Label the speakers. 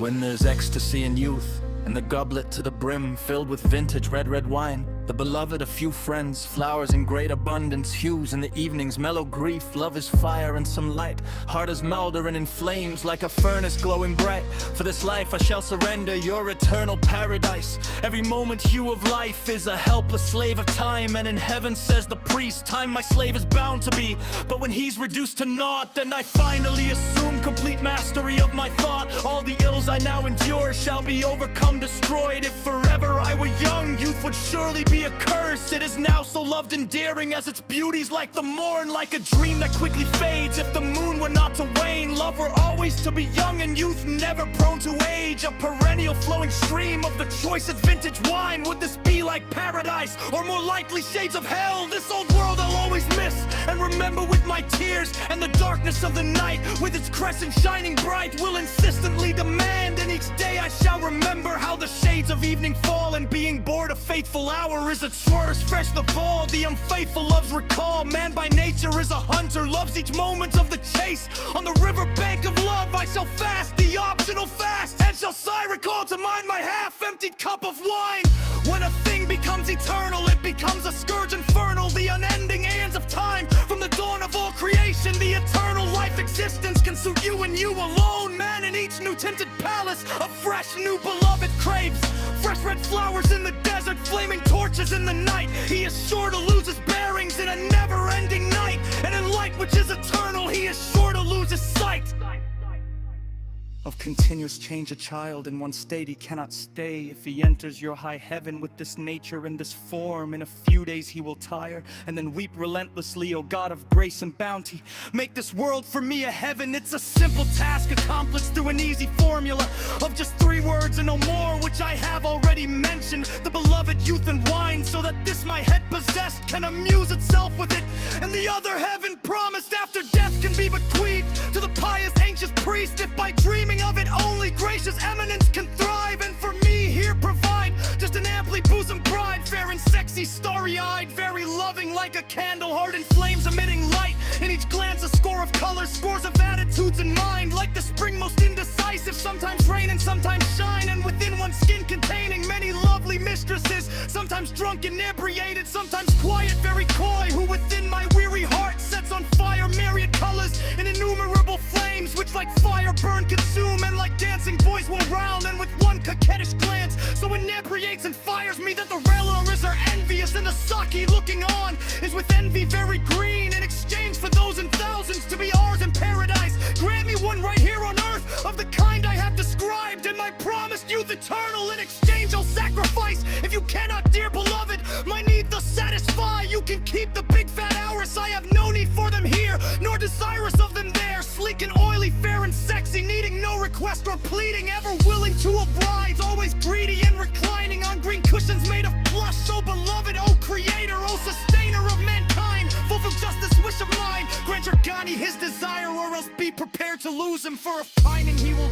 Speaker 1: When there's ecstasy in youth, and the goblet to the brim filled with vintage red wine, the beloved, a few friends, flowers in great abundance, hues in the evening's mellow grief. Love is fire and some light, heart is mouldering in flames like a furnace glowing bright. For this life I shall surrender your eternal paradise. Every moment hue of life is a helpless slave of time, and in heaven says the priest, time my slave is bound to be. But when he's reduced to naught, then I finally assume complete mastery of my thought. All the ills I now endure shall be overcome, destroyed. If forever I were young, youth would surely be a curse. It is now so loved endearing, as its beauty's like the morn, like a dream that quickly fades. If the moon were not to wane, love were always to be young, and youth never prone to age. A perennial flowing stream of the choicest vintage wine. Would this be like paradise, or more likely shades of hell? This old world I'll always miss and remember with my tears, and the darkness of the night with its crescent shining bright will insistently demand. And each day I shall remember how the shades of evening fall, and being bored a faithful hour is its shortest fresh the fall. The unfaithful loves recall, man by nature is a hunter, loves each moment of the chase. On the river bank of love I shall fast the optional fast, and shall sigh recall to mind my half-emptied cup of wine. When a thing becomes eternal, it becomes a scourge infernal. The unending aeons of time, from the dawn of all creation, the eternal life existence can suit you and you alone. Man, in each new tinted palace, a fresh new beloved craves. Fresh red flowers in the desert, flaming torches in the night. He is sure to lose his bearings in a never-ending night, and in light which is eternal, he is sure to lose his sight. Of continuous change a child, in one state he cannot stay. If he enters your high heaven with this nature and this form, in a few days he will tire, and then weep relentlessly. O God of grace and bounty, make this world for me a heaven. It's a simple task accomplished through an easy formula of just 3 words and no more, which I have already mentioned. The beloved youth and wine, so that this my head possessed can amuse itself with it. And the other heaven promised after death can be bequeathed to the pious anxious priest, if by dreaming of it only gracious eminence can thrive. And for me here provide just an amply bosomed bride, fair and sexy, starry-eyed, very loving, like a candle, heart in flames emitting light. In each glance a score of colors, scores of attitudes in mind, like the spring most indecisive, sometimes rain and sometimes shine. And within one skin containing many lovely mistresses, sometimes drunk inebriated, sometimes quiet, very coy, who within my weary heart sets on fire myriad colors in innumerable flames, which like fire burn, consume, and like dancing boys will round. And with one coquettish glance so inebriates and fires me that the railers are envious, and the sake looking on is with envy very green. In exchange for those in thousands to be ours in paradise, grant me one right here on earth of the kind I have described, and my promised youth eternal in exchange I'll sacrifice. If you cannot, dear beloved, my need thus satisfy, you can keep the big fat hours. I have no need for them here, nor desirous of them there. Sleek and oily, fair and sexy, needing no request or pleading, ever willing to oblige, always greedy and reclining on green cushions made of plush. So beloved, O creator, O sustainer of mankind, fulfill just this wish of mine. Grant your ghani his desire, or else be prepared to lose him, for if pining he will